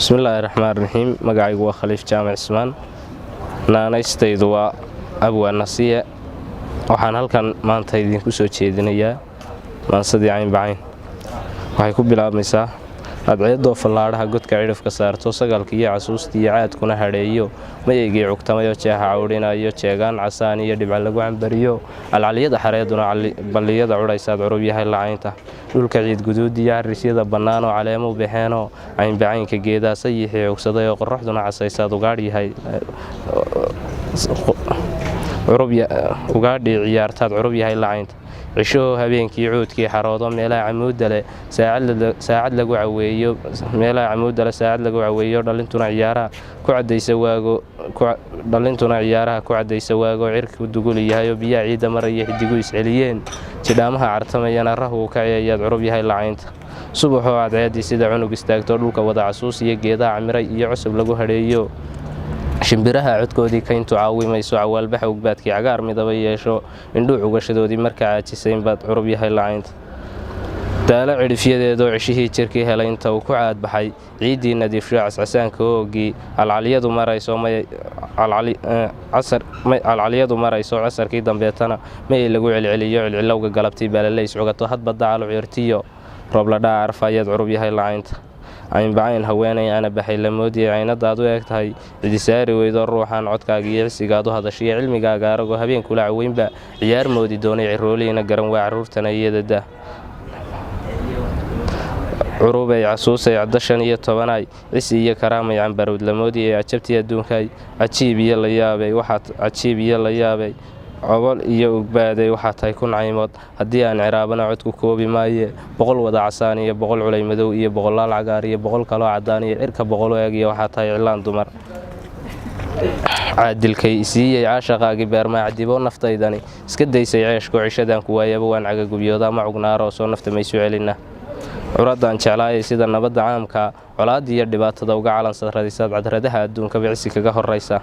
Bismillahirrahmanirrahiim. Magacaygu waa Khaliif Jaamac Ismaan. Naanaystaydu waa Abwaan Nasiye. Waxaan halkan maanta idinku soo jeedinayaa maansadii Caynbacayn. Waxay ku bilaabmaysaa adceedoo fallaadhaha godka cidhifka saarto sagaalka iyo casuustii iyo caadkuna hadheeyo mayeygii cugtamayo jeexa cawdhinayo jeegaan casaan iyo dhibca lagu cambariyo alcaliyada xareeduna balliyada cudhaysaad curub yahay lacaynta dhulka ciid guduud iyo harisyada bannaan oo caleemo baxeenoo Caynbacaynka geedaa sayixii cugsaday oo qorraxduna casaysaad ugaadh yahay ugaadhii ciyaartaad curub yahay lacaynta cishoo habeenkii cuudkii xaroodo meelaha camuudda leh saacad lagu caweeyo dhalintuna ciyaaraha ku cadaysa waago cirku dugul yahay oo biyaha ciidda maraya xidigu isceliyeen jidhaamaha cartamayana rahu ka ayaad curub yahay lacaynta subaxoo cadceedii sida cunug istaagto dhulka wada casuus iyo geedaha camiray iyo cusub lagu hadheeyo shimbiraha codkoodii kayntu caawimayso cawaalbaxa ugbaadkii cagaar midaba yeesho indhuu cugashadoodii marka caajisayn baad curub yahay lacaynta daalo cidhifyadeedoo cishihii jirkii helay inta uu ku caadbaxay ciiddii nadiifsho cascasaanka oogii alcaliyadu marayso casarkii dambeetana mayay lagu celceliyo cilcilowga galabtii baalalays cugato hadba dacalu ciirtiyo roobladhaa arfayaad curub yahay lacaynta Caynbacayn haweenay ana baxay la moodiyay caynadaad u eg tahay cidisaari weydo ruuxaan codkaaga iyo cisigaad u hadashiyo cilmigaaga aragoo habeenkula caweynba ciyaar moodi doonay cirooliina garan waa carruurtana iyadada curubay casuusay cadashan iyo tobanay cisi iyo karaamay cambarowd la moodiyay cajabtii adduunkay cajiib iyo la yaabay cobol iyo ugbaaday waxaa tahay kun caymood haddii aan ciraabana codku koobi maaye boqol wada casaan iyo boqol culay madow iyo boqolaal cagaar iyo boqol kaloo caddaan iyo cirka boqol eeg iyo waxaa tahay cilaan dumar caadilkay isiiyey caashaqaagii beermaa cadiboo naftaydani iska daysay ceeshkoo cishadaan ku waayaba waan cagagubyooda ama cugnaaro soo nafta maysu celina curadaan jeclaayay sida nabadda caamka colaadii iyo dhibaatada uga calansadradisaad cadradaha adduunka bicsi kaga horraysa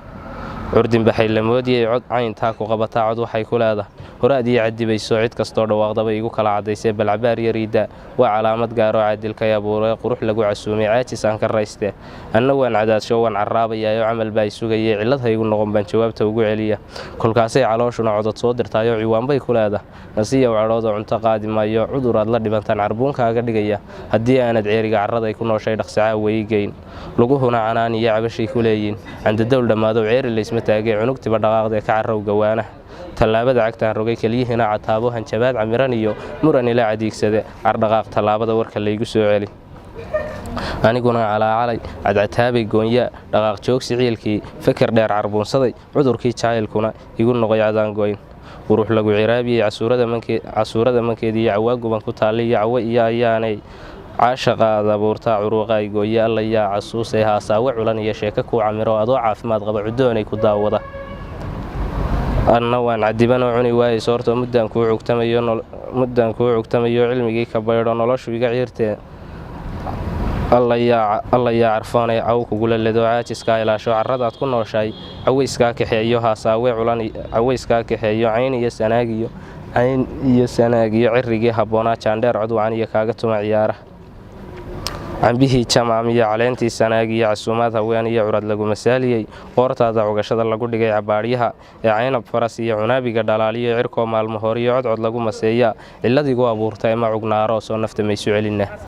curdinbaxay la moodiyey cod cayntaa ku qabataa cod waxay ku leedahay horaad iyo cadibayso cid kastoo dhawaaqdaba igu kala cadaysee balcabaar yariidda waa calaamad gaaroo caadilkay abuuray qurux lagu casuumay caajis aan ka raystee anna waan cadaadsho waan carraabayaayoo camal baa sugayay cillad haygu noqon baan jawaabta ugu celiya kolkaasay calooshuna codod soo dirtaayoo ciwaanbay ku leedahay nasiyow cadhoodoo cunto qaadi maayo cuduraad la dhibantaan carbuunkaaga dhigaya haddii aanad ceeriga carraday ku nooshay dhaqsacaa weygeyn luguhuna canaan iyo cabashay ku leeyiin candadowl dhammaadow ceeri laysma taagay cunugtiba dhaqaaqdee ka carrow gawaanaha tallaabada cagtaan rogay keliyihiina cataabo hanjabaad camiran iyo muran ila cadiigsade cardhaqaaq tallaabada warka laygu soo celi aniguna calaacalay cadcataabay goonyaa dhaqaaq joogsi ciilkii fakar dheer carbuunsaday cudurkii jacaylkuna igu noqoy cadaangoyn qurux lagu ciraabiyey casuurada mankeedii iyo cawaaguban ku taallay iyo cawo iyo ayaanay caashaqaad abuurtaa curuuqaay gooye allayaa casuusay haasaawe culan iyo sheeko kuu camiro adoo caafimaad qaba cuddoonay ku daawada anna waan cadibanoo cuni waayay soortoo muddaan kuu cugtamayo cilmigii ka baydho noloshu iga ciirtee allayaa carfoonay caw kugula ledo caajiskaa ilaasho carradaad ku nooshahay cawayskaa kaxeeyo haasaawe culan cawayskaa kaxeeyo cayn iyo sanaagiyo cirrigii habboonaa jaandheer codwacan iyo kaaga tuma ciyaaraha cambihii jamaam iyo caleentii sanaag iyo casuumaad haween iyo curad lagu masaaliyey qoortaada cugashada lagu dhigay cabaadhyaha ee caynab faras iyo cunaabiga dhalaaliyo cirkoo maalmo horiyo codcod lagu maseeya cilladiigu abuurta ema cugnaaro soo nafta maysu celina